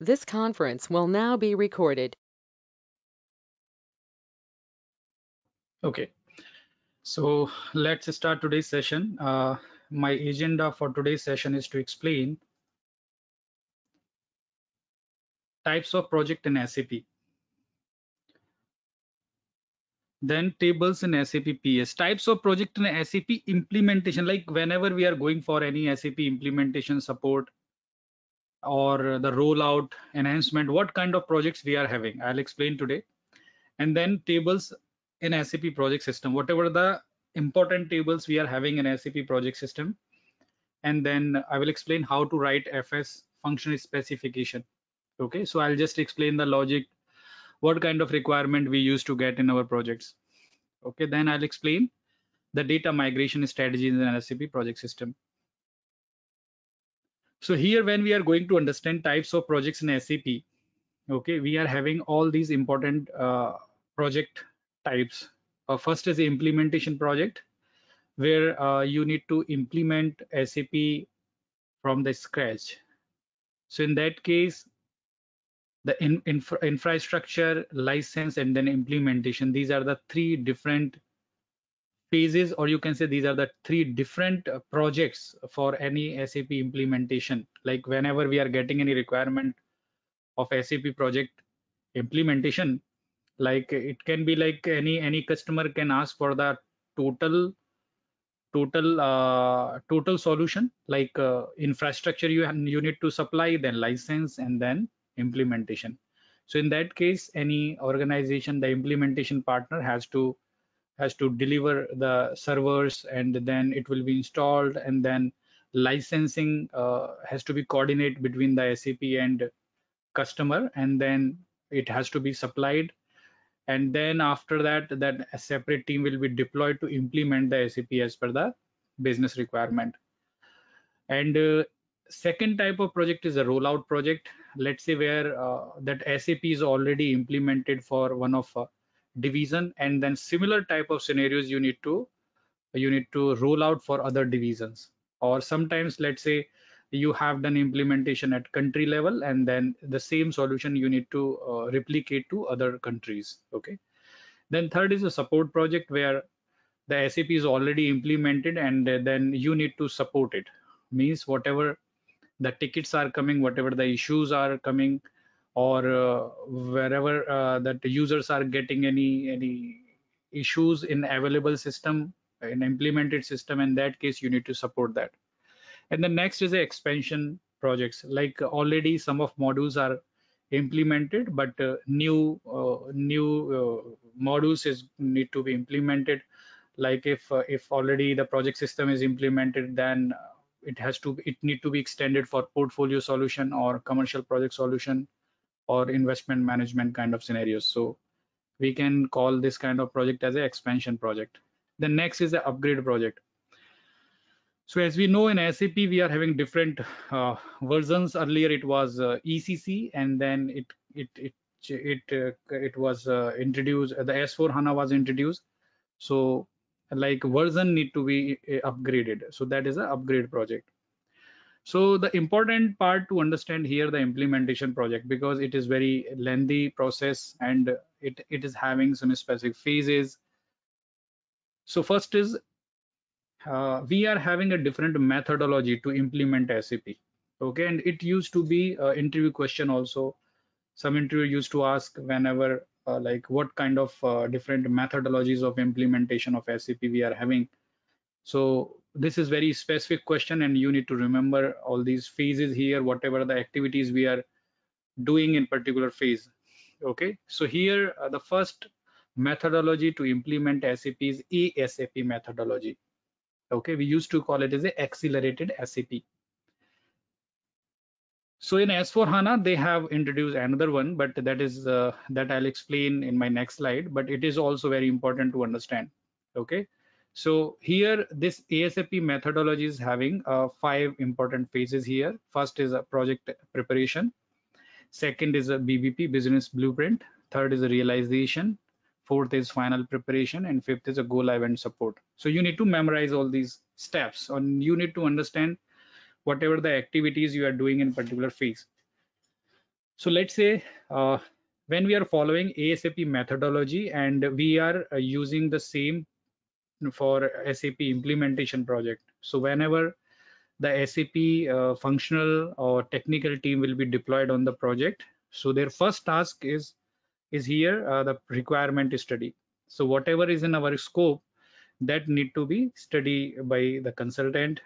This conference will now be recorded. Okay, so let's start today's session. My agenda for today's session is to explain types of project in SAP, then tables in SAP PS, types of project in SAP implementation, like whenever we are going for any SAP implementation support or the rollout enhancement, what kind of projects we are having, I'll explain today. And then tables in SAP project system, whatever the important tables we are having in SAP project system. And then I will explain how to write FS function specification. Okay, so I'll just explain the logic, what kind of requirement we used to get in our projects. Okay, then I'll explain the data migration strategies in an SAP project system. So here, when we are going to understand types of projects in SAP, okay, we are having all these important project types. First is the implementation project, where you need to implement SAP from the scratch. So in that case, the infrastructure, license, and then implementation, these are the three different phases, or you can say these are the three different projects for any SAP implementation. Like whenever we are getting any requirement of SAP project implementation, like it can be like any customer can ask for the total total solution, like infrastructure you need to supply, then license, and then implementation. So in that case, any organization, the implementation partner has to deliver the servers, and then it will be installed, and then licensing has to be coordinated between the SAP and customer, and then it has to be supplied. And then after that, that a separate team will be deployed to implement the SAP as per the business requirement. And second type of project is a rollout project. Let's say where that SAP is already implemented for one of division, and then similar type of scenarios you need to roll out for other divisions. Or sometimes, let's say you have done implementation at country level, and then the same solution you need to replicate to other countries. Okay. Then third is a support project, where the SAP is already implemented, and then you need to support it. Means whatever the tickets are coming, whatever the issues are coming, or wherever that the users are getting any issues in available system, in implemented system, in that case you need to support that. And the next is the expansion projects, like already some of modules are implemented, but new modules is need to be implemented. Like if already the project system is implemented, then it need to be extended for portfolio solution or commercial project solution or investment management kind of scenarios. So we can call this kind of project as an expansion project. The next is the upgrade project. So as we know, in SAP, we are having different versions. Earlier, it was ECC, and then it was introduced. The S4 HANA was introduced. So like version need to be upgraded. So that is an upgrade project. So the important part to understand here the implementation project, because it is very lengthy process, and it is having some specific phases. So first is we are having a different methodology to implement SAP. Okay, and it used to be interview question also. Some interview used to ask whenever like what kind of different methodologies of implementation of SAP we are having. So this is very specific question, and you need to remember all these phases here, whatever the activities we are doing in particular phase. Okay, so here the first methodology to implement SAP is ASAP methodology. Okay, we used to call it as a accelerated SAP. So in S4 HANA, they have introduced another one, but that is that I'll explain in my next slide. But it is also very important to understand. Okay, so here this ASAP methodology is having five important phases here. First is a project preparation. Second is a BBP, business blueprint. Third is a realization. Fourth is final preparation, and fifth is a go live and support. So you need to memorize all these steps, and you need to understand whatever the activities you are doing in particular phase. So let's say when we are following ASAP methodology and we are using the same for SAP implementation project. So whenever the SAP functional or technical team will be deployed on the project, so their first task is here the requirement study. So whatever is in our scope that need to be studied by the consultant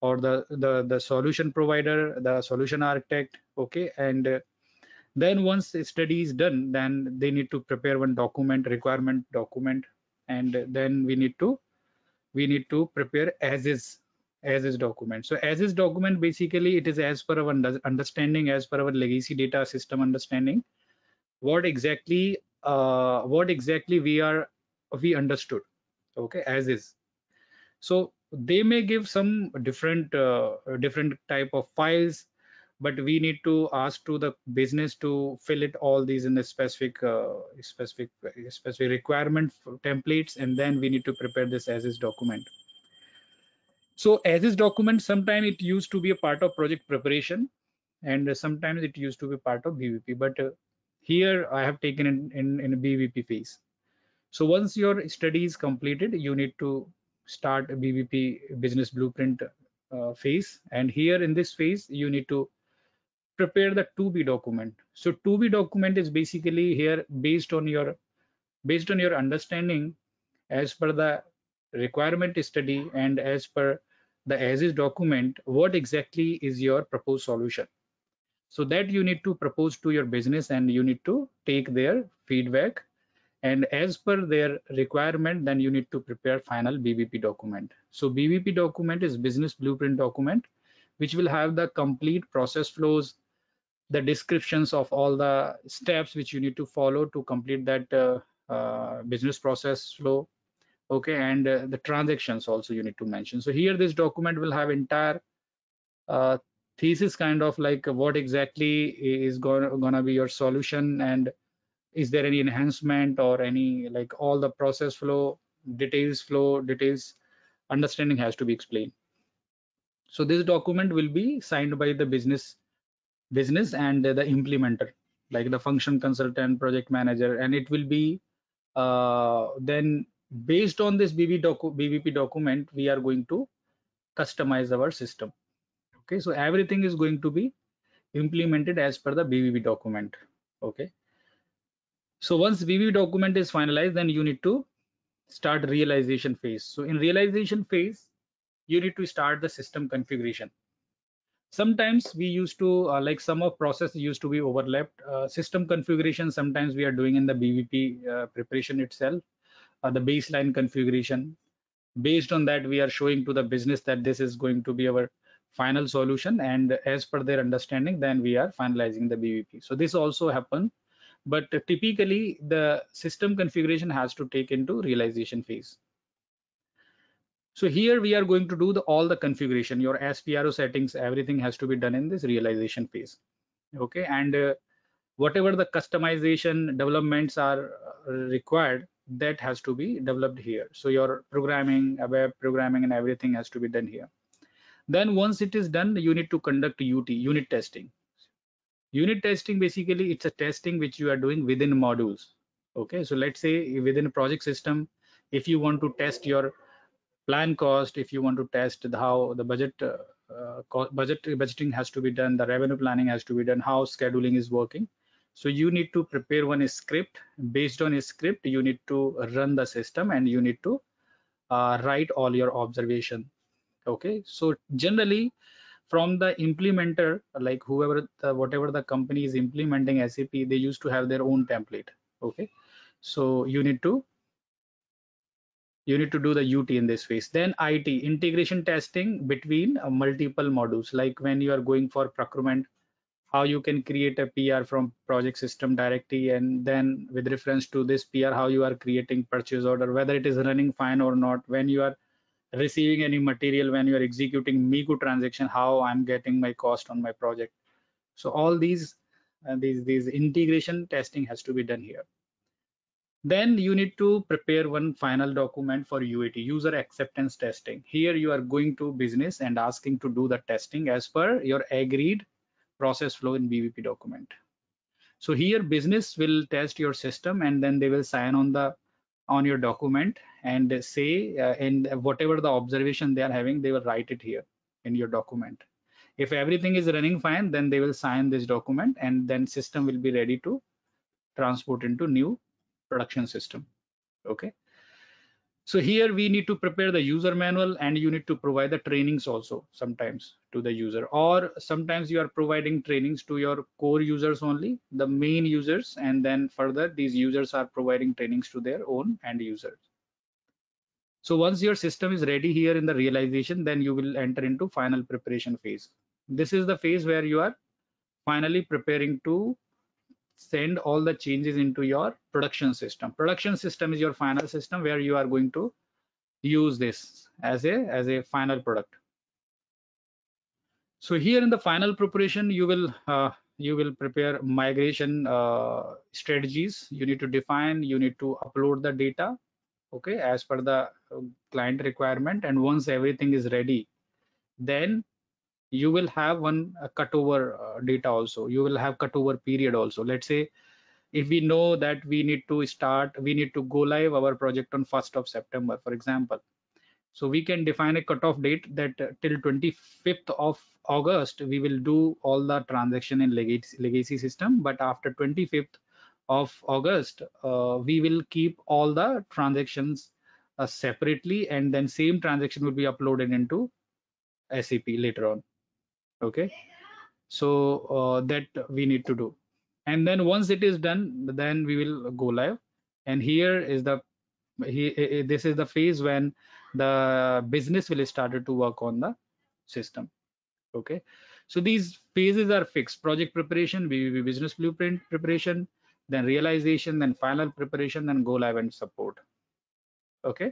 or the solution provider, the solution architect. Okay, and then once the study is done, then they need to prepare one document, requirement document, and then we need to prepare as is document. So as is document, basically it is as per our understanding, as per our legacy data system understanding, what exactly we understood, okay, as is. So they may give some different type of files, but we need to ask to the business to fill it all these in the specific requirement templates, and then we need to prepare this as is document. So as is document, sometimes it used to be a part of project preparation, and sometimes it used to be part of BVP. But here I have taken in a BVP phase. So once your study is completed, you need to start a BVP business blueprint phase. And here in this phase, you need to prepare the 2B document. So 2B document is basically here based on your understanding as per the requirement study and as per the as is document, what exactly is your proposed solution. So that you need to propose to your business and you need to take their feedback, and as per their requirement, then you need to prepare final BBP document. So BBP document is business blueprint document, which will have the complete process flows, the descriptions of all the steps which you need to follow to complete that business process flow. Okay, and the transactions also you need to mention. So here this document will have entire uh, thesis, kind of like what exactly is gonna be your solution, and is there any enhancement or any, like, all the process flow details understanding has to be explained. So this document will be signed by the business and the implementer, like the function consultant, project manager, and it will be then based on this BVP document, we are going to customize our system. Okay, so everything is going to be implemented as per the BVP document. Okay, so once BVP document is finalized, then you need to start realization phase. So in realization phase, you need to start the system configuration. Sometimes we used to like some of process used to be overlapped. System configuration sometimes we are doing in the BVP preparation itself, the baseline configuration. Based on that, we are showing to the business that this is going to be our final solution, and as per their understanding, then we are finalizing the BVP. So this also happen, but typically the system configuration has to take into realization phase. So here we are going to do all the configuration, your SPRO settings, everything has to be done in this realization phase. Okay, and whatever the customization developments are required, that has to be developed here. So your programming, web programming, and everything has to be done here. Then once it is done, you need to conduct unit testing. Unit testing, basically it's a testing which you are doing within modules. Okay, so let's say within a project system, if you want to test your plan cost, if you want to test how the budgeting has to be done, the revenue planning has to be done, how scheduling is working. So you need to prepare one script. Based on a script, you need to run the system and you need to write all your observation. Okay, so generally from the implementer, like whatever the company is implementing SAP, they used to have their own template. Okay, so you need to do the UT in this phase. Then IT, integration testing between multiple modules, like when you are going for procurement, how you can create a PR from project system directly, and then with reference to this PR, how you are creating purchase order, whether it is running fine or not, when you are receiving any material, when you are executing Migu transaction, how I'm getting my cost on my project. So all these integration testing has to be done here. Then you need to prepare one final document for UAT, user acceptance testing. Here you are going to business and asking to do the testing as per your agreed process flow in BVP document. So here business will test your system, and then they will sign on your document and say and whatever the observation they are having, they will write it here in your document. If everything is running fine, then they will sign this document, and then system will be ready to transport into new production system. Okay. So here we need to prepare the user manual, and you need to provide the trainings also sometimes to the user, or sometimes you are providing trainings to your core users only, the main users, and then further these users are providing trainings to their own end users. So once your system is ready here in the realization, then you will enter into final preparation phase. This is the phase where you are finally preparing to send all the changes into your production system. Production system is your final system where you are going to use this as a final product. So here in the final preparation, you will prepare migration strategies. You need to define, you need to upload the data, okay, as per the client requirement. And once everything is ready, then you will have one cutover data also. You will have cutover period also. Let's say if we know that we need to go live our project on 1st of September, for example. So we can define a cutoff date that till 25th of August, we will do all the transaction in legacy system. But after 25th of August, we will keep all the transactions separately, and then same transaction will be uploaded into SAP later on. Okay. So that we need to do. And then once it is done, then we will go live. And here is this is the phase when the business will start to work on the system. Okay, so these phases are fixed: project preparation, BBB business blueprint preparation, then realization, then final preparation, then go live and support. Okay.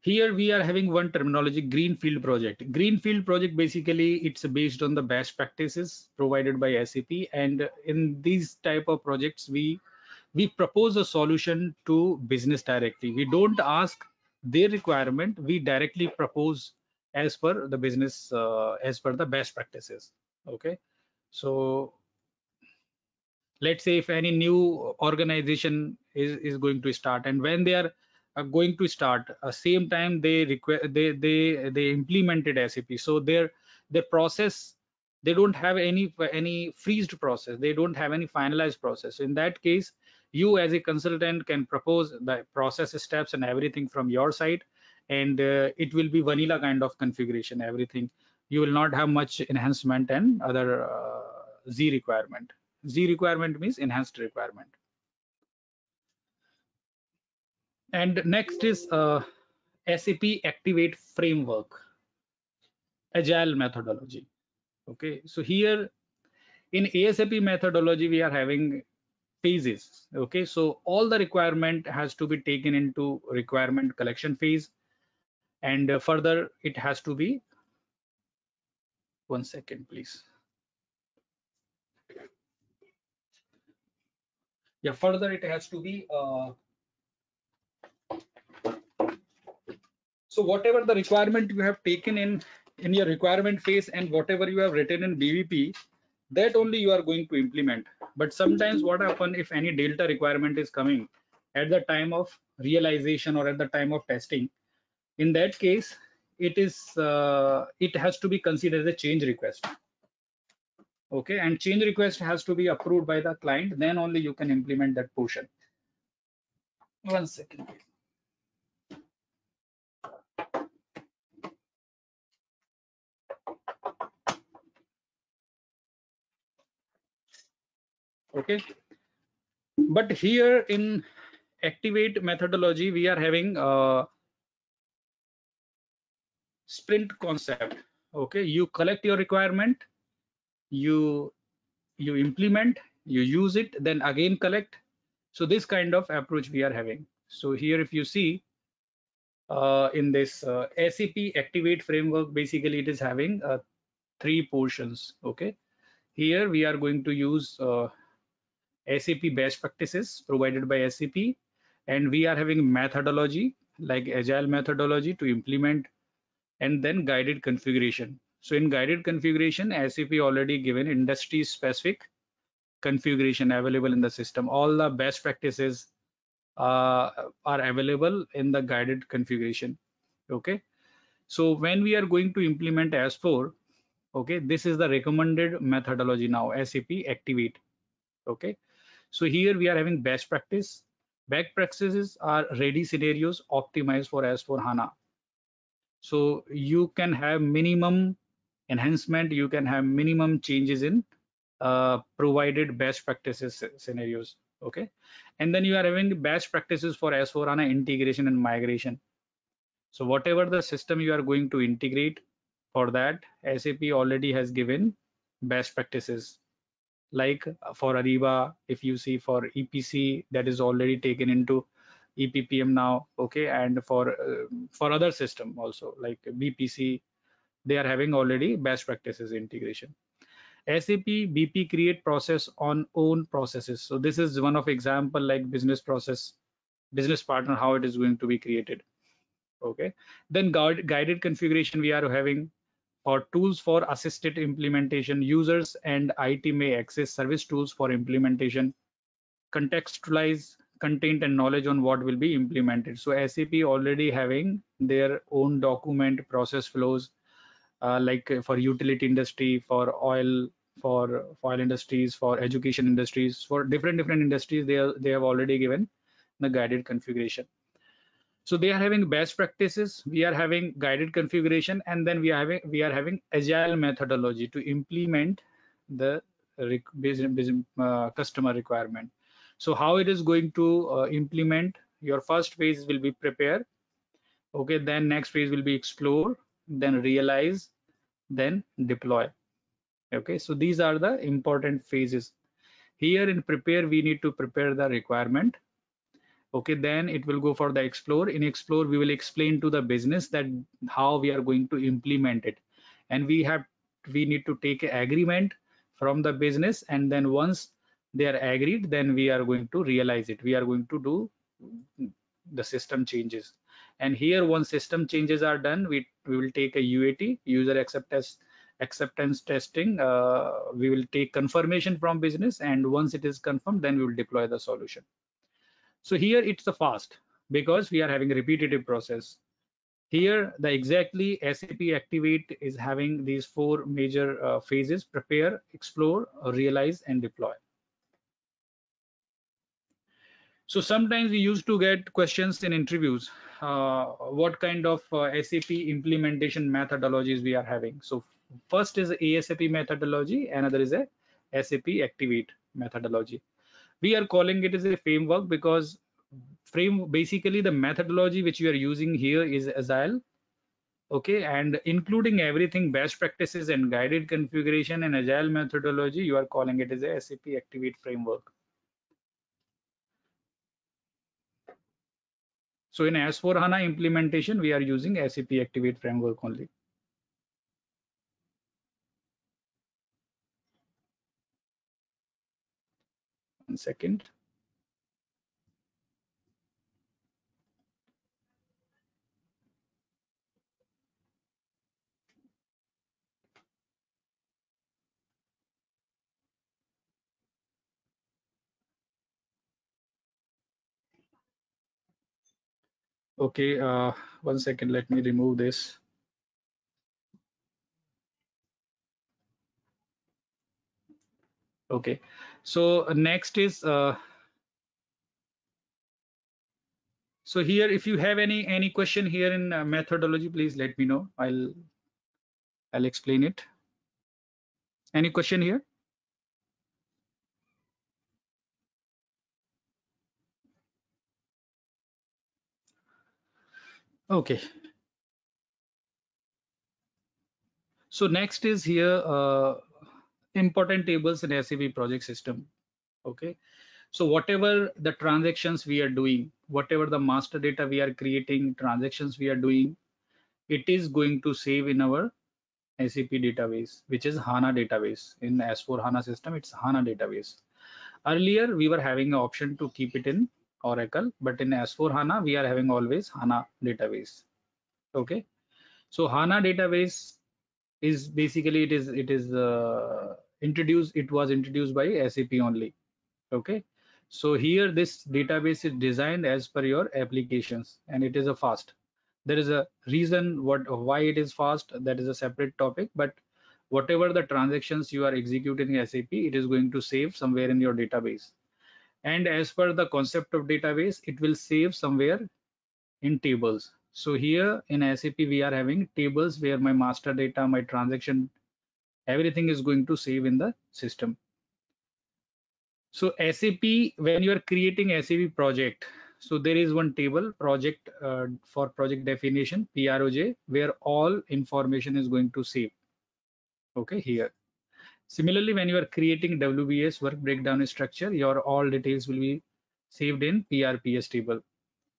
Here we are having one terminology: greenfield project. Greenfield project, basically it's based on the best practices provided by SAP, and in these type of projects we propose a solution to business directly. We don't ask their requirement, we directly propose as per the business, as per the best practices. Okay, so let's say if any new organization is going to start, and when they are going to start, same time they they implemented SAP, so their process, they don't have any freezed process, they don't have any finalized process. So in that case, you as a consultant can propose the process steps and everything from your side, and it will be vanilla kind of configuration, everything. You will not have much enhancement and other Z requirement. Z requirement means enhanced requirement. And next is SAP Activate framework, agile methodology. Okay, so here in ASAP methodology we are having phases. Okay, so all the requirement has to be taken into requirement collection phase, and further it has to be, one second please. Yeah, further it has to be so whatever the requirement you have taken in your requirement phase, and whatever you have written in BVP, that only you are going to implement. But sometimes what happen, if any delta requirement is coming at the time of realization or at the time of testing, in that case it has to be considered as a change request. Okay, and change request has to be approved by the client, then only you can implement that portion. One second please. Okay, but here in Activate methodology we are having sprint concept. Okay, you collect your requirement, you implement, you use it, then again collect. So this kind of approach we are having. So here if you see in this SAP Activate framework, basically it is having 3 portions. Okay, here we are going to use SAP best practices provided by SAP, and we are having methodology like agile methodology to implement, and then guided configuration. So in guided configuration, SAP already given industry specific configuration available in the system. All the best practices are available in the guided configuration. Okay. So when we are going to implement S4, okay, this is the recommended methodology now, SAP Activate. Okay. So here we are having best practice. Best practices are ready scenarios optimized for S4 HANA. So you can have minimum enhancement, you can have minimum changes in provided best practices scenarios. Okay. And then you are having best practices for S4 HANA integration and migration. So whatever the system you are going to integrate, for that, SAP already has given best practices. Like for Ariba, if you see for EPC, that is already taken into EPPM now. Okay. And for other system also like BPC, they are having already best practices integration. SAP BP create process on own processes. So this is one of example like business process, business partner, how it is going to be created. Okay. Then guided configuration we are having for tools for assisted implementation. Users and IT may access service tools for implementation, contextualize content and knowledge on what will be implemented. So SAP already having their own document process flows, like for utility industry, for oil industries, for education industries, for different industries, they have already given the guided configuration. So they are having best practices, we are having guided configuration, and then we are having agile methodology to implement the customer requirement. So how it is going to implement, your first phase will be prepare. Okay, then next phase will be explore, then realize, then deploy. Okay, so these are the important phases. Here in prepare, we need to prepare the requirement. Okay, then it will go for the explore. In explore, we will explain to the business that how we are going to implement it, and we need to take an agreement from the business, and then once they are agreed, then we are going to realize it. We are going to do the system changes, and here once system changes are done, we will take a UAT, user acceptance testing. We will take confirmation from business, and once it is confirmed, then we will deploy the solution. So here it's the fast because we are having a repetitive process. Here the exactly SAP Activate is having these four major phases: prepare, explore, realize, and deploy. So sometimes we used to get questions in interviews, what kind of SAP implementation methodologies we are having. So first is ASAP methodology, another is a SAP Activate methodology. We are calling it as a framework because basically the methodology which we are using here is agile. Okay, and including everything best practices and guided configuration and agile methodology, you are calling it as a SAP Activate framework. So in S4 HANA implementation, we are using SAP Activate framework only. One second. Okay, 1 second, let me remove this. Okay, so next is so here if you have any question here in methodology, please let me know. I'll explain it. Any question here? Okay. So next is here important tables in SAP project system. Okay. So whatever the transactions we are doing, whatever the master data we are creating, transactions we are doing, it is going to save in our SAP database, which is HANA database. In S4 HANA system, it's HANA database. Earlier, we were having an option to keep it in Oracle, but in S4 HANA, we are having always HANA database. Okay. So HANA database is basically it was introduced by SAP only. Okay, so here this database is designed as per your applications, and it is a fast. There is a reason why it is fast, that is a separate topic, but whatever the transactions you are executing in SAP, it is going to save somewhere in your database. And as per the concept of database, it will save somewhere in tables. So here in SAP we are having tables where my master data, my transaction, everything is going to save in the system. So SAP, when you are creating SAP project, so there is one table project for project definition, PROJ, where all information is going to save. Okay, here. Similarly, when you are creating WBS work breakdown structure, your all details will be saved in PRPS table.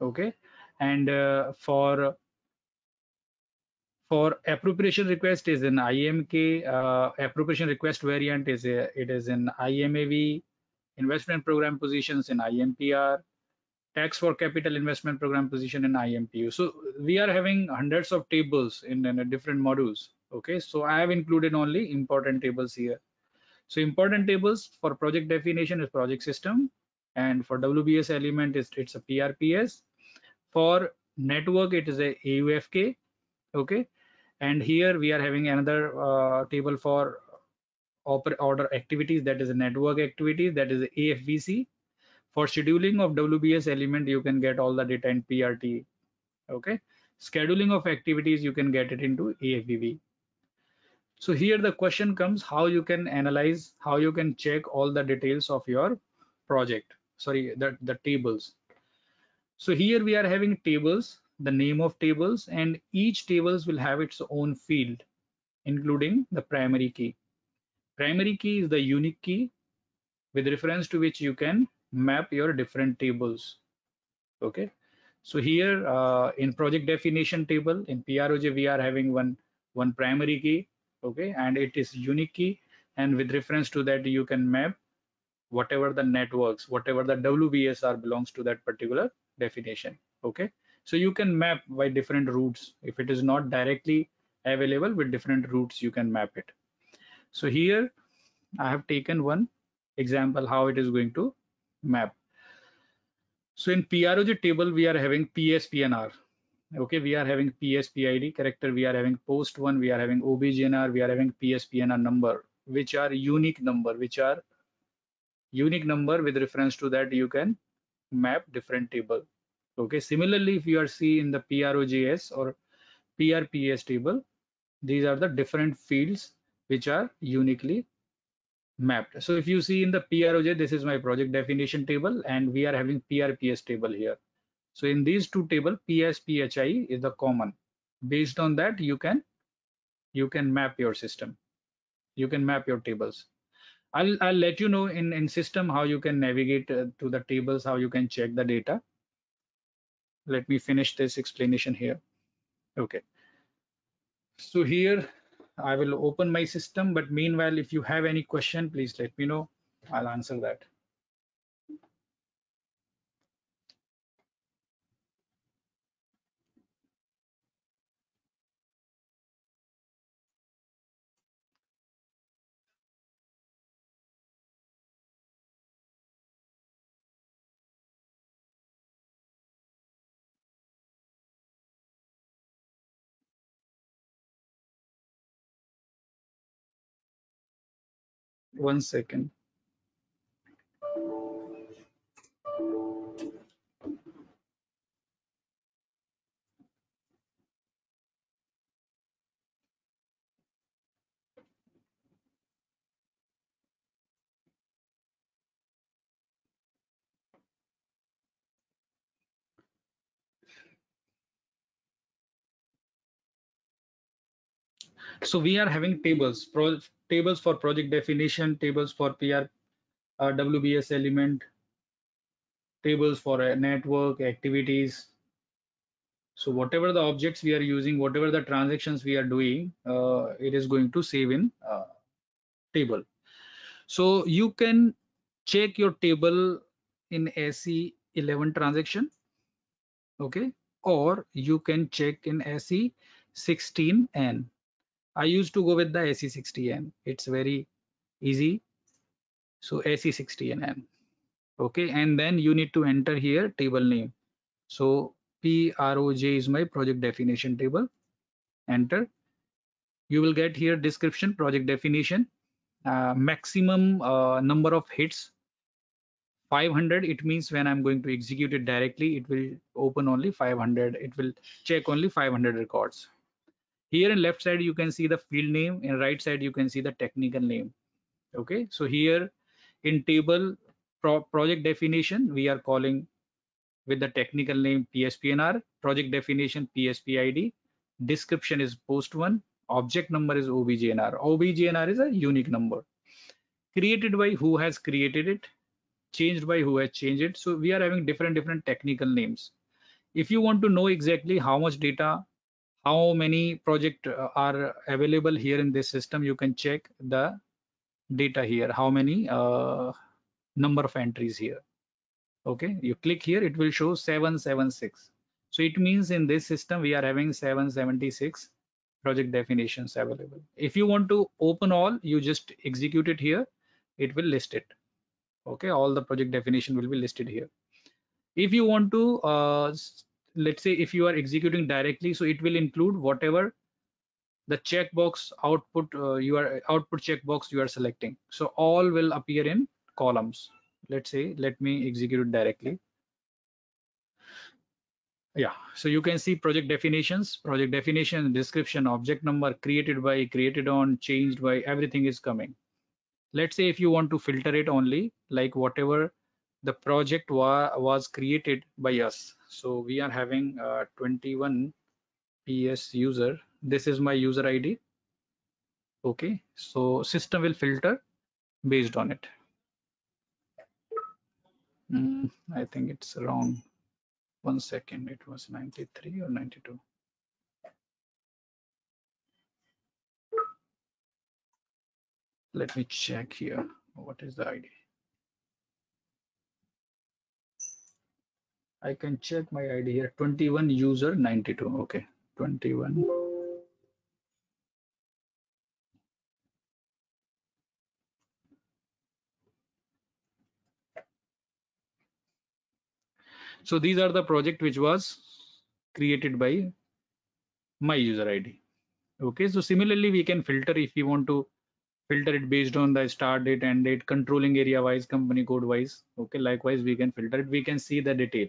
Okay, and for appropriation request is in IMK, appropriation request variant it is in IMAV, investment program positions in IMPR, tax for capital investment program position in IMPU. So we are having hundreds of tables in different modules. Okay, so I have included only important tables here. So important tables for project definition is project system, and for WBS element it's a PRPS. For network it is a AUFK. Okay, and here we are having another table for order activities, that is a network activities, that is AFVC. For scheduling of WBS element, you can get all the data in PRT. Okay, scheduling of activities, you can get it into AFVV. So here the question comes, how you can analyze, how you can check all the details of your project, sorry, the tables. So here we are having tables, the name of tables, and each tables will have its own field, including the primary key. Primary key is the unique key with reference to which you can map your different tables. Okay, so here in project definition table in PROJ we are having one primary key. Okay, and it is unique key, and with reference to that you can map whatever the networks, whatever the WBSR belongs to that particular definition. Okay, so you can map by different routes. If it is not directly available, with different routes you can map it. So here I have taken one example how it is going to map. So in PROJ table, we are having PSPNR. Okay, we are having PSPID character, we are having post one, we are having OBGNR, we are having PSPNR number, which are unique number, with reference to that you can map different table. Okay, similarly, if you are see in the PROJS or PRPS table, these are the different fields which are uniquely mapped. So if you see in the PROJ, this is my project definition table, and we are having PRPS table here. So in these two table, PSPHI is the common. Based on that, you can map your system. You can map your tables. I'll let you know in system how you can navigate to the tables, how you can check the data. Let me finish this explanation here. Okay. So here I will open my system, but meanwhile, if you have any question, please let me know. I'll answer that. One second. So we are having tables for project definition, tables for PR, WBS element, tables for network activities. So whatever the objects we are using, whatever the transactions we are doing, it is going to save in table. So you can check your table in SE11 transaction, okay, or you can check in SE16N. I used to go with the SE60N. It's very easy. So SE60N. Okay, and then you need to enter here table name. So PROJ is my project definition table. Enter. You will get here description, project definition, maximum number of hits 500. It means when I'm going to execute it directly, it will open only 500. It will check only 500 records. Here in left side, you can see the field name. In right side, you can see the technical name. Okay, so here in table project definition, we are calling with the technical name PSPNR, project definition PSPID, description is post1, object number is OBJNR. OBJNR is a unique number. Created by who has created it, changed by who has changed it. So we are having different technical names. If you want to know exactly how much data, how many projects are available here in this system, you can check the data here, how many number of entries here. Okay, you click here, it will show 776. So it means in this system we are having 776 project definitions available. If you want to open all, you just execute it here, it will list it. Okay, all the project definition will be listed here. If you want to let's say if you are executing directly, so it will include whatever the checkbox output output checkbox you are selecting. So all will appear in columns. Let's say let me execute it directly. Yeah, so you can see project definition, description, object number, created by, created on, changed by, everything is coming. Let's say if you want to filter it only, like whatever the project was created by us. So we are having 21 PS user. This is my user ID. Okay, so system will filter based on it. I think it's wrong. 1 second, it was 93 or 92. Let me check here. What is the ID? I can check my ID here. 21 user 92. Okay, 21. So these are the project which was created by my user ID. Okay, so similarly we can filter if we want to filter it based on the start date, end date, controlling area wise, company code wise. Okay, likewise we can filter it. We can see the detail.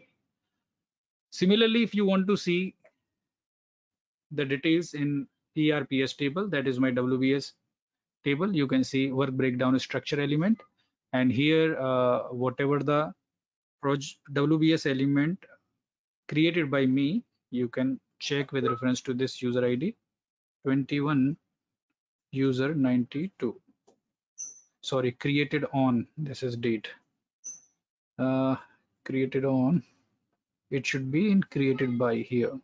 Similarly, if you want to see the details in PRPS table, that is my WBS table, you can see work breakdown structure element, and here whatever the WBS element created by me, you can check with reference to this user ID 21 user 92. Sorry, created on, this is date, created on, it should be in created by here.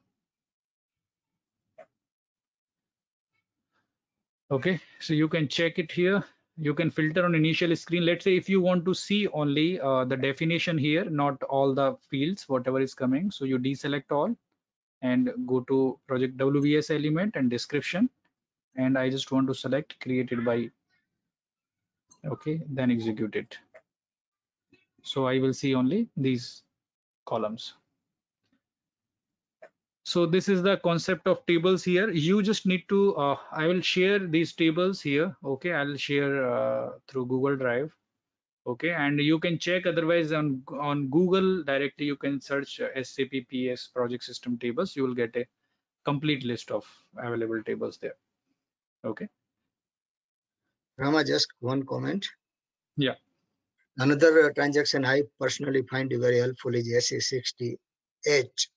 Okay, so you can check it here. You can filter on initial screen. Let's say if you want to see only the definition here, not all the fields, whatever is coming. So you deselect all and go to project WBS element and description. And I just want to select created by. Okay, then execute it. So I will see only these columns. So this is the concept of tables here. You just need to, I will share these tables here. Okay, I'll share through Google Drive. Okay, and you can check otherwise on Google directly. You can search SAP PS project system tables. You will get a complete list of available tables there. Okay. Rama, just one comment. Yeah. Another transaction I personally find very helpful is SE60H. It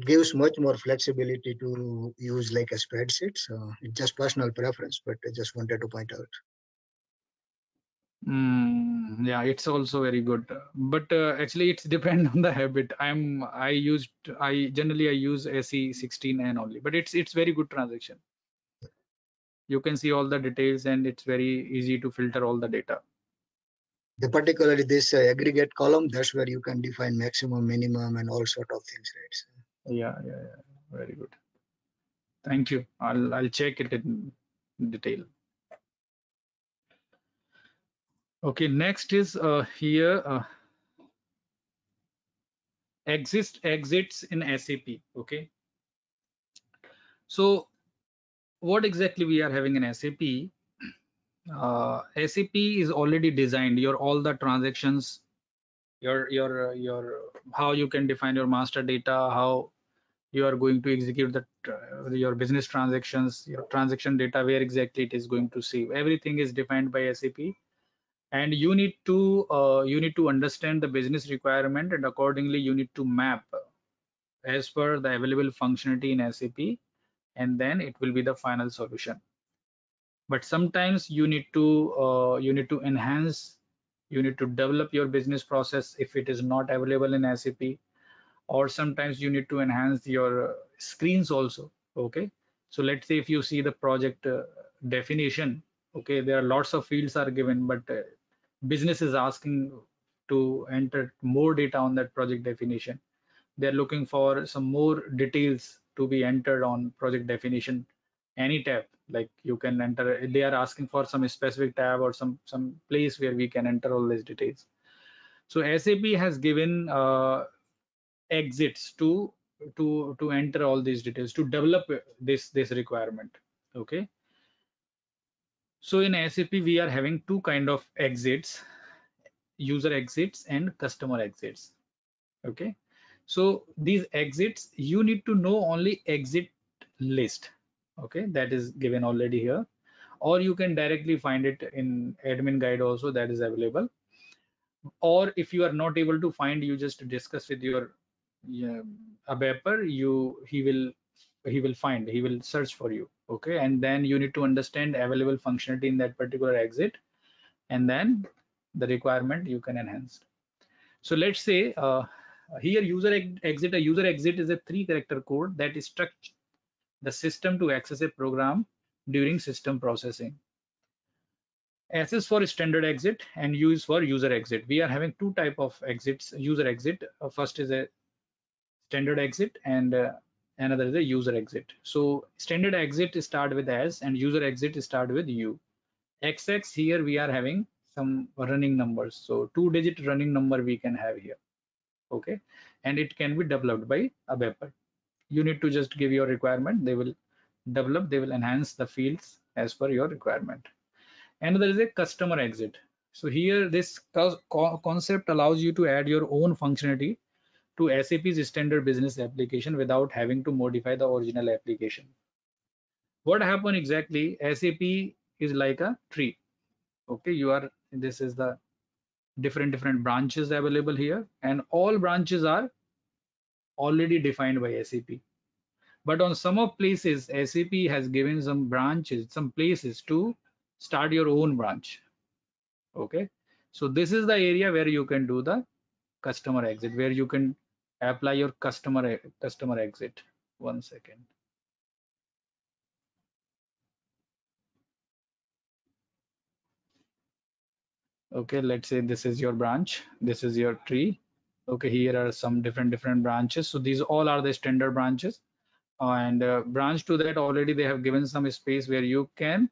gives much more flexibility to use like a spreadsheet. So it's just personal preference, but I just wanted to point out. Yeah, it's also very good, but actually it's depend on the habit. I generally use SE16N only, but it's very good transaction. You can see all the details and it's very easy to filter all the data. Particularly this aggregate column, that's where you can define maximum, minimum, and all sort of things, right? So, yeah, very good. Thank you. I'll check it in detail. Okay, next is here exits in SAP. Okay, so what exactly we are having in SAP? SAP is already designed your all the transactions, your how you can define your master data, how you are going to execute the your business transactions, your transaction data, where exactly it is going to save. Everything is defined by SAP, and you need to understand the business requirement, and accordingly you need to map as per the available functionality in SAP, and then it will be the final solution. But sometimes you need to enhance, you need to develop your business process if it is not available in SAP, or sometimes you need to enhance your screens also. Okay, so let's say if you see the project definition, okay, there are lots of fields are given, but business is asking to enter more data on that project definition. They're looking for some more details to be entered on project definition. Any tab, like you can enter, they are asking for some specific tab or some place where we can enter all these details. So SAP has given exits to enter all these details, to develop this requirement. Okay, so in SAP we are having two kind of exits: user exits and customer exits. Okay, so these exits, you need to know only exit list. Okay, that is given already here, or you can directly find it in admin guide also, that is available. Or if you are not able to find, you just discuss with your ABAPer, he will find, he will search for you. Okay, and then you need to understand available functionality in that particular exit, and then the requirement you can enhance. So let's say here exit, a user exit is a 3-character code that instructs the system to access a program during system processing. S is for standard exit and U is for user exit. We are having two type of exits, user exit. First is a standard exit, and another is a user exit. So standard exit start with S and user exit start with U. XX, here we are having some running numbers. So 2-digit running number we can have here. Okay, and it can be developed by ABAPer. You need to just give your requirement, they will develop, they will enhance the fields as per your requirement. Another is a customer exit. So here this concept allows you to add your own functionality to SAP's standard business application without having to modify the original application. What happened exactly? SAP is like a tree. Okay, this is the different branches available here, and all branches are already defined by SAP. But on some of places, SAP has given some branches, some places to start your own branch. Okay, so this is the area where you can do the customer exit, where you can apply your customer exit. One second. Okay, let's say this is your branch, this is your tree. Okay, here are some different branches. So these all are the standard branches, and branch to that already they have given some space where you can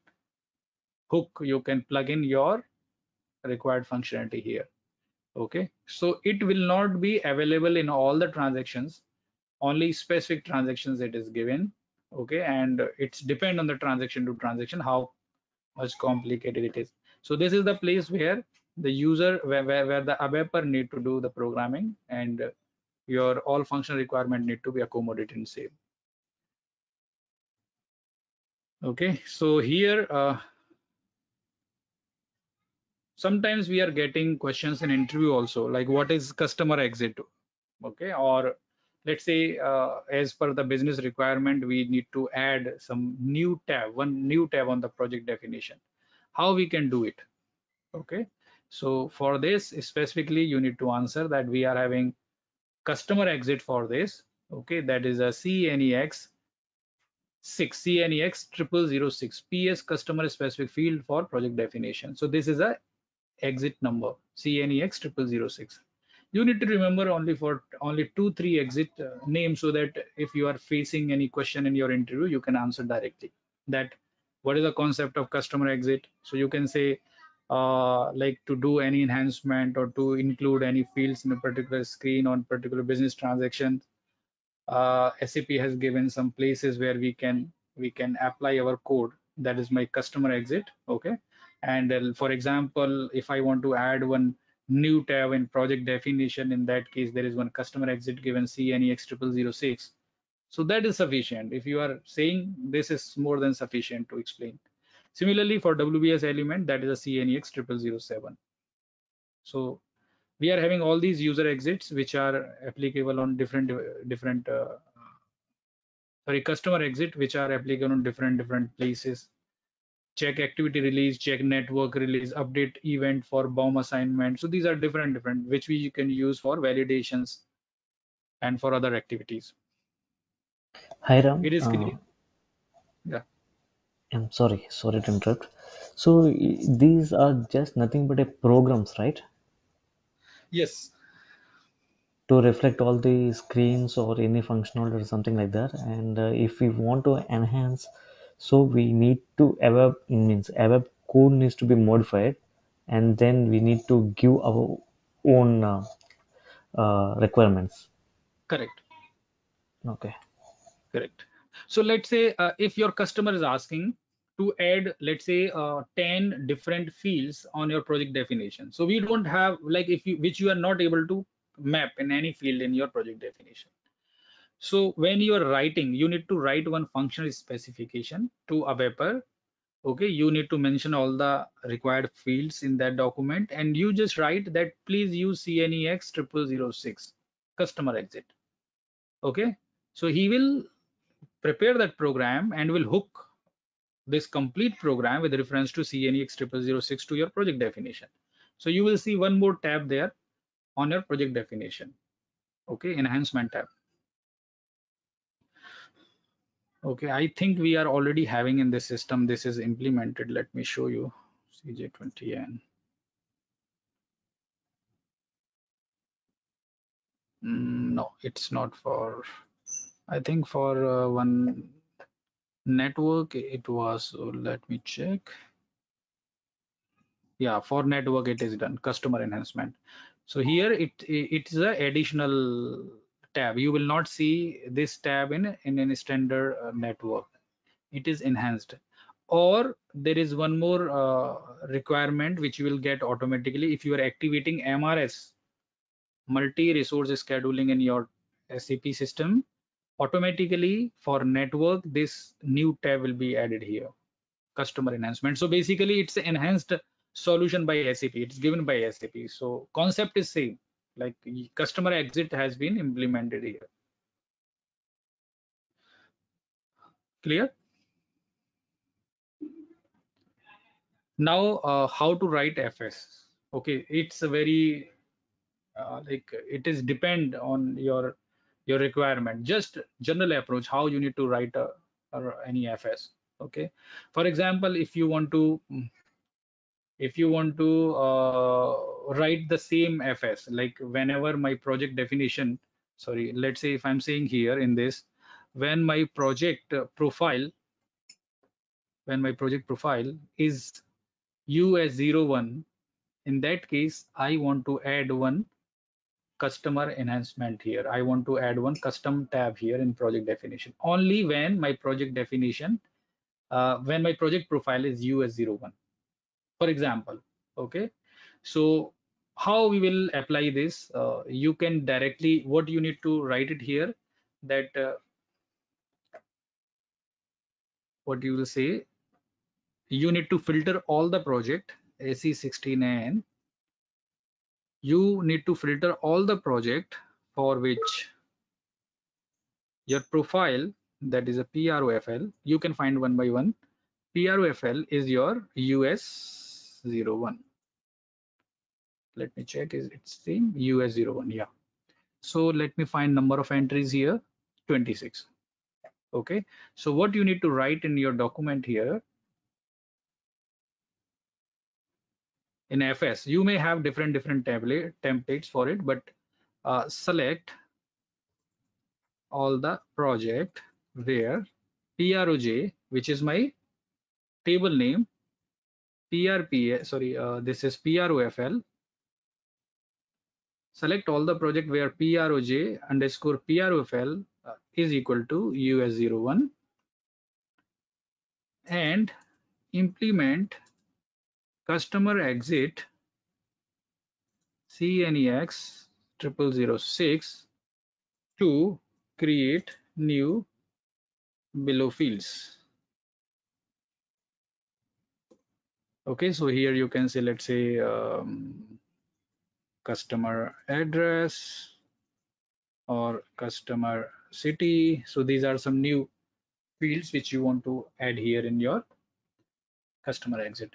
hook, you can plug in your required functionality here. Okay, so it will not be available in all the transactions, only specific transactions it is given. Okay, and it's depend on the transaction to transaction how much complicated it is. So this is the place where the user, where the ABAPer need to do the programming, and your all functional requirement need to be accommodated and saved. Okay, so here sometimes we are getting questions in interview also, like what is customer exit? Okay, or let's say as per the business requirement we need to add some new tab, one new tab on the project definition. How we can do it? Okay, so for this specifically you need to answer that we are having customer exit for this. Okay, that is a CNEX 6, CNEX 0006 PS customer specific field for project definition. So this is a exit number, CNEX 0006. You need to remember only 2-3 exit names, so that if you are facing any question in your interview, you can answer directly. That what is the concept of customer exit? So you can say like to do any enhancement or to include any fields in a particular screen on particular business transaction. SAP has given some places where we can apply our code. That is my customer exit. Okay. And for example, if I want to add one new tab in project definition, in that case, there is one customer exit given CNEX 0006. So that is sufficient. If you are saying this is more than sufficient to explain. Similarly, for WBS element, that is a CNEX 0007. So we are having all these user exits which are applicable on different customer exit which are applicable on different places. Check activity release, check network release, update event for BOM assignment. So these are different which we can use for validations and for other activities. Hi Ram, It is clear. Yeah. I'm sorry to interrupt. So these are just nothing but a programs, right? Yes. To reflect all the screens or any functional or something like that. And if we want to enhance, so we need to ABAP code needs to be modified, and then we need to give our own requirements. Correct. Okay. Correct. So let's say if your customer is asking to add, let's say 10 different fields on your project definition. So we don't have, like, if you which you are not able to map in any field in your project definition. So when you are writing, you need to write one functional specification to a ABAPer. Okay, you need to mention all the required fields in that document, and you just write that please use CNEX 0006 customer exit. Okay, so he will prepare that program and will hook this complete program with reference to CNEX 0006 to your project definition. So you will see one more tab there on your project definition. Okay, enhancement tab. Okay, I think we are already having in this system. This is implemented. Let me show you CJ20N. No, it's not for. I think for one network it was. So let me check. Yeah, for network it is done. Customer enhancement. So here it is a additional tab. You will not see this tab in any standard network. It is enhanced. Or there is one more requirement which you will get automatically if you are activating MRS, multi-resource scheduling, in your SAP system. Automatically for network, this new tab will be added here, customer enhancement. So basically it's enhanced solution by SAP. It's given by SAP. So concept is same, like customer exit has been implemented here. Clear? Now how to write FS? Okay, it's a very like it is depend on your requirement. Just general approach how you need to write any FS. Okay, for example, if you want to write the same FS, like whenever my project definition, sorry, let's say if I'm saying here in this, when my project profile is US01, in that case I want to add one customer enhancement here. I want to add one custom tab here in project definition only when my project definition when my project profile is US01, for example. Okay, so how we will apply this? You can directly, what you need to write it here, that what you will say, you need to filter all the project AC16N. You need to filter all the project for which your profile, that is a PROFL, you can find one by one. PROFL is your US01. Let me check, is it same? US01, yeah. So let me find number of entries here, 26. Okay, so what you need to write in your document here, in FS, you may have different templates for it, but select all the project where PROJ, which is my table name, PRPA, sorry, this is PROFL. Select all the project where PROJ underscore PROFL is equal to US01 and implement customer exit CNEX 0006 to create new below fields. Okay, so here you can say, let's say, customer address or customer city. So these are some new fields which you want to add here in your customer exit.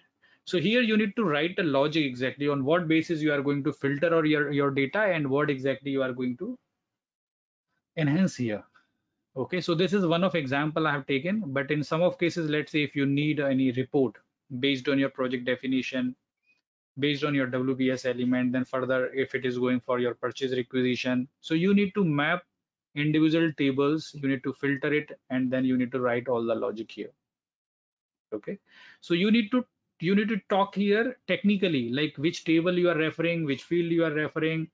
So here you need to write a logic exactly on what basis you are going to filter or your data and what exactly you are going to enhance here. Okay, so this is one of example I have taken, but in some of cases, let's say if you need any report based on your project definition, based on your WBS element, then further if it is going for your purchase requisition, so you need to map individual tables, you need to filter it, and then you need to write all the logic here. Okay, so you need to talk here technically, like which table you are referring, which field you are referring,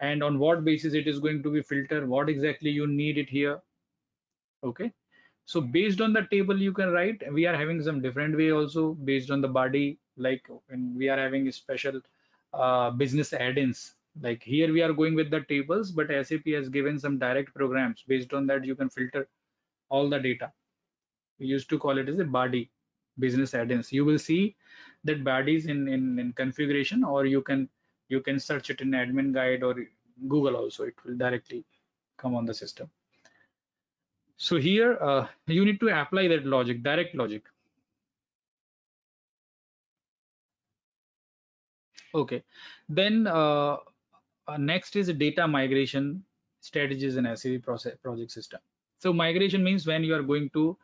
and on what basis it is going to be filtered, what exactly you need it here. Okay, so based on the table you can write. We are having some different way also based on the body, like when we are having a special business add-ins, like here we are going with the tables, but SAP has given some direct programs. Based on that you can filter all the data. We used to call it as a body business add-ins. You will see that bodies in configuration, or you can search it in admin guide or Google also. It will directly come on the system. So here you need to apply that logic, direct logic. Okay, then next is data migration strategies in SAP project system. So migration means when you are going to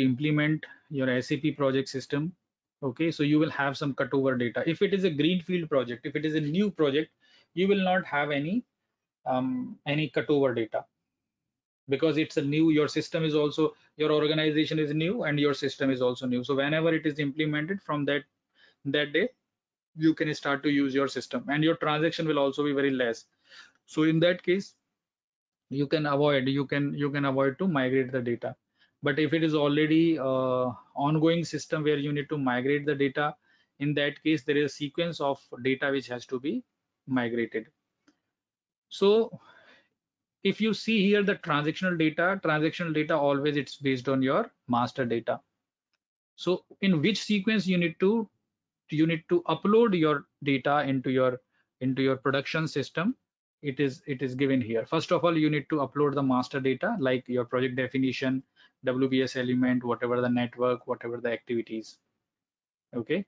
implement your SAP project system. Okay, so you will have some cutover data. If it is a greenfield project, if it is a new project, you will not have any cutover data, because it's a new, your system is also, your organization is new and your system is also new. So whenever it is implemented from that day, you can start to use your system, and your transaction will also be very less. So in that case, you can avoid to migrate the data. But if it is already ongoing system where you need to migrate the data, in that case there is a sequence of data which has to be migrated. So if you see here the transactional data always it's based on your master data. So in which sequence you need to upload your data into your production system, it is given here. First of all, you need to upload the master data, like your project definition, WBS element, whatever the network, whatever the activities. Okay,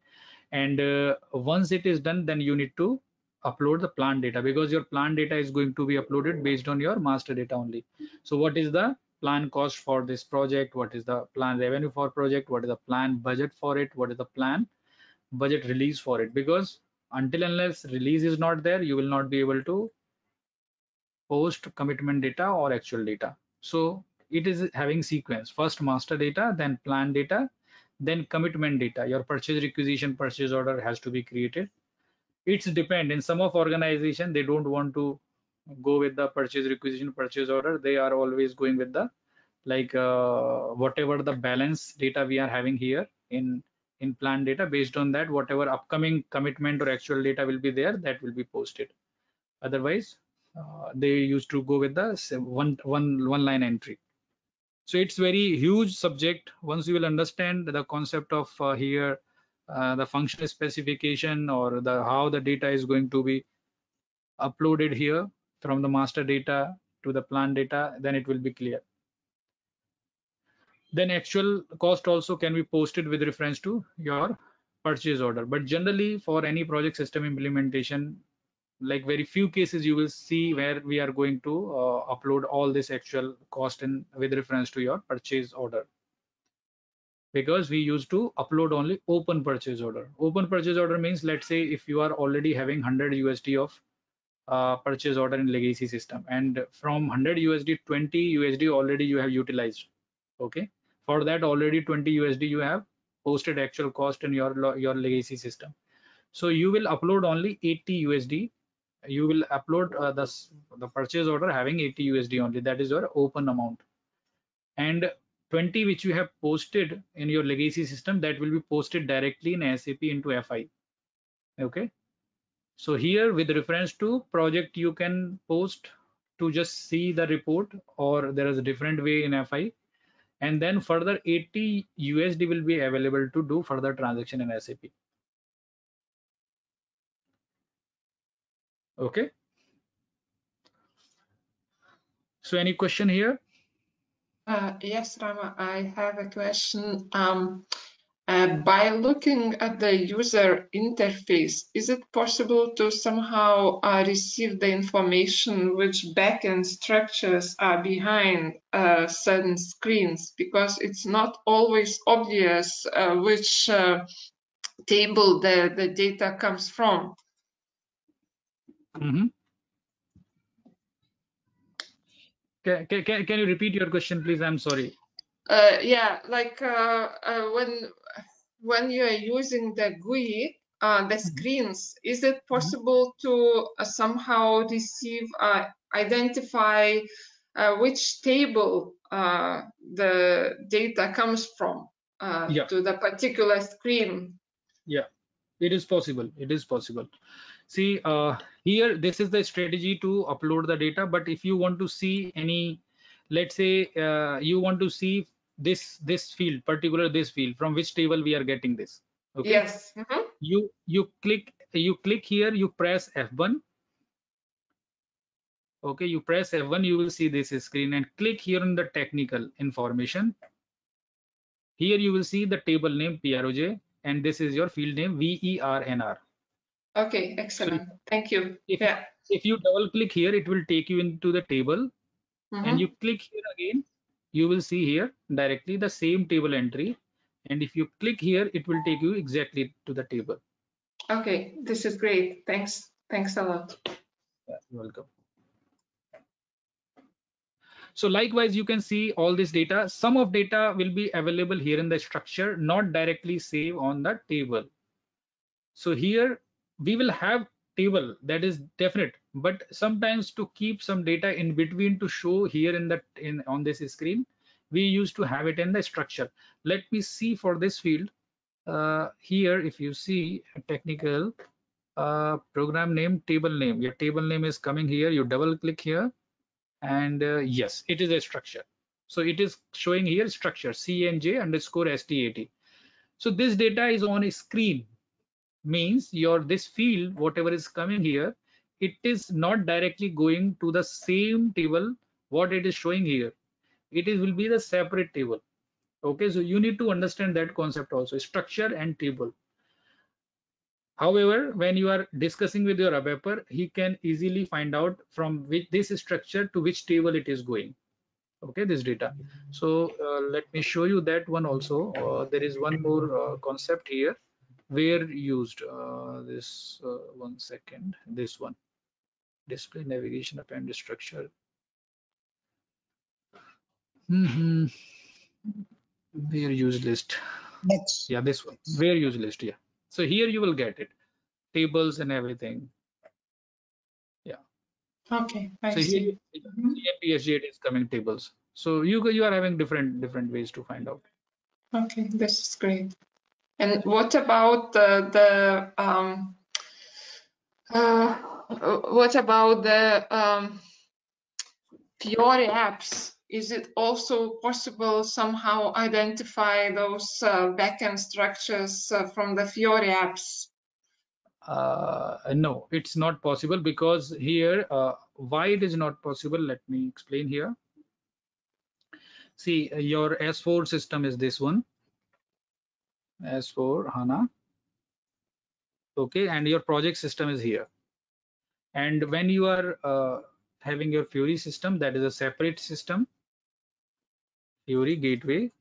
and once it is done, then you need to upload the plant data, because your plant data is going to be uploaded based on your master data only. So what is the plan cost for this project, what is the plan revenue for project, what is the plan budget for it, what is the plan budget release for it, because until unless release is not there, you will not be able to post commitment data or actual data. So it is having sequence: first master data, then plan data, then commitment data. Your purchase requisition, purchase order has to be created. It's depend. In some of organization, they don't want to go with the purchase requisition, purchase order. They are always going with the whatever the balance data we are having here in plan data. Based on that, whatever upcoming commitment or actual data will be there, that will be posted. Otherwise, they used to go with the one line entry. So it's very huge subject. Once you will understand the concept of here the function specification, or the how the data is going to be uploaded here from the master data to the plan data, then it will be clear. Then actual cost also can be posted with reference to your purchase order. But generally for any project system implementation, like very few cases you will see where we are going to upload all this actual cost in with reference to your purchase order. because we used to upload only open purchase order. Open purchase order means, let's say if you are already having 100 USD of purchase order in legacy system, and from 100 USD 20 USD already you have utilized. Okay, for that already 20 USD you have posted actual cost in your legacy system. So you will upload only 80 USD. You will upload the purchase order having 80 USD only. That is your open amount. And 20 which you have posted in your legacy system, that will be posted directly in SAP into FI. Okay. So here with reference to project, you can post to just see the report, or there is a different way in FI. And then further 80 USD will be available to do further transaction in SAP. Okay. So any question here? Yes, Rama, I have a question. By looking at the user interface, is it possible to somehow receive the information which backend structures are behind certain screens? Because it's not always obvious which table the data comes from. Mm-hmm. Can you repeat your question, please? I'm sorry. Yeah, like when you are using the GUI, the screens, is it possible to somehow receive, identify which table the data comes from Yeah. to the particular screen? Yeah, it is possible. It is possible. See, here, this is the strategy to upload the data. But if you want to see any, let's say you want to see this field, particular this field, from which table we are getting this. Okay. Yes. You click here, you press F1. Okay, you press F1, you will see this screen, and click here on the technical information. Here you will see the table name PROJ, and this is your field name VERNR. Okay, excellent. Thank you. If you double click here, it will take you into the table, and you click here again, you will see here directly the same table entry. And if you click here, it will take you exactly to the table. Okay, this is great. Thanks. Thanks a lot. Yeah, you're welcome. So likewise, you can see all this data. Some of data will be available here in the structure, not directly save on the table. So here we will have table, that is definite, but sometimes to keep some data in between to show here on this screen, we used to have it in the structure. Let me see for this field. Here, if you see a technical program name, table name, your table name is coming here. You double click here, and yes, it is a structure. So it is showing here structure CNJ underscore STAT. So this data is on a screen, means this field, whatever is coming here, it is not directly going to the same table what it is showing here. It will be the separate table. Okay, so you need to understand that concept also, structure and table. However, when you are discussing with your ABAPer, he can easily find out from which this structure to which table it is going. Okay, this data. So let me show you that one also. There is one more concept here where used this 1 second, this one, display navigation append structure. Where use list. Yeah, this one, where use list. Yeah, so here you will get it, tables and everything. Yeah. Okay, I so see. Here PSG it is coming tables. So you are having different ways to find out. Okay, this is great. And what about the Fiori apps? Is it also possible somehow identify those backend structures from the Fiori apps? No, it's not possible, because here why it is not possible, let me explain here. See, your S4 system is this one, S4 HANA. Okay, and your project system is here. And when you are having your Fiori system, that is a separate system, Fiori gateway.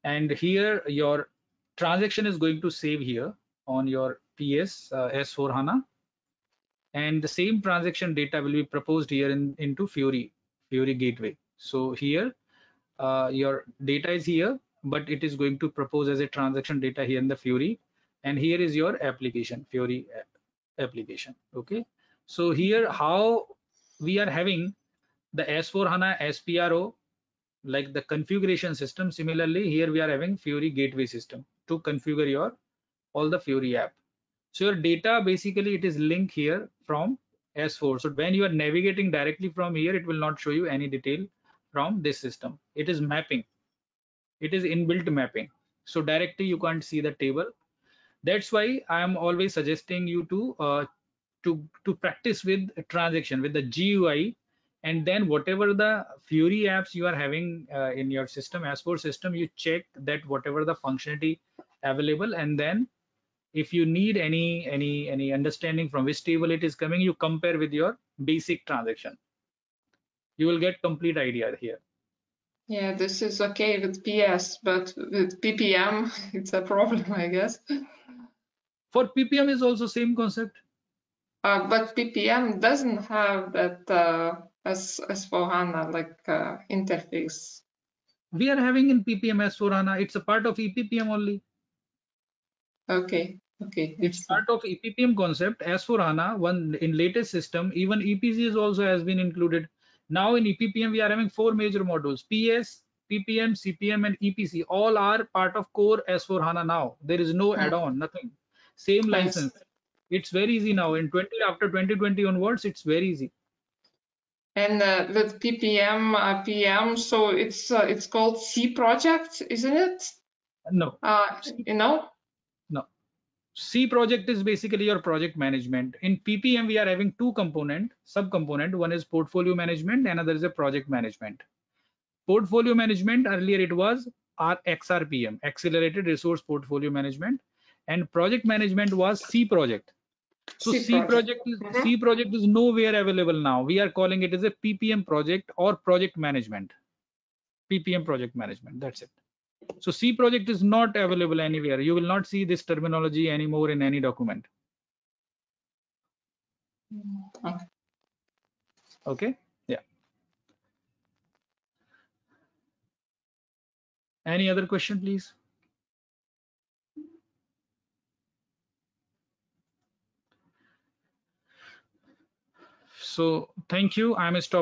and here your transaction is going to save here on your PS S4 HANA, and the same transaction data will be proposed here into Fiori gateway. So here your data is here, but it is going to propose as a transaction data here in the Fiori, and here is your application, Fiori application. Okay, so here how we are having the S4 HANA SPRO, like the configuration system. Similarly, here we are having Fiori gateway system to configure your all the Fiori app. So your data basically it is linked here from S4. So when you are navigating directly from here, it will not show you any detail from this system. It is mapping. It is inbuilt mapping. So directly you can't see the table. That's why I am always suggesting you to practice with transaction with the GUI, and then whatever the Fiori apps you are having in your system, S4 system, you check that whatever the functionality available, and then if you need any understanding from which table it is coming, you compare with your basic transaction. You will get complete idea here. Yeah, this is okay with PS, but with PPM, it's a problem, I guess. For PPM is also same concept. But PPM doesn't have that as S4HANA like interface. We are having in PPM S4 HANA. It's a part of EPPM only. Okay, okay. It's part of EPPM concept. S4 HANA, one in latest system, even EPC is also has been included. Now in EPPM, we are having 4 major modules: PS, PPM, CPM, and EPC. All are part of core S4 HANA now. There is no add-on, nothing. Same license. It's very easy now. In after 2020 onwards, it's very easy. And with PPM, PM, so it's called C project, isn't it? No. You know? No. C project is basically your project management. In PPM, we are having two sub-component. One is portfolio management, another is a project management. Portfolio management, earlier it was XRPM, Accelerated Resource Portfolio Management, and project management was C project. So C project is nowhere available now. We are calling it as a PPM project or project management. PPM project management, that's it. So C project is not available anywhere. You will not see this terminology anymore in any document. Okay, yeah. Any other question, please? So thank you. I'm stopping.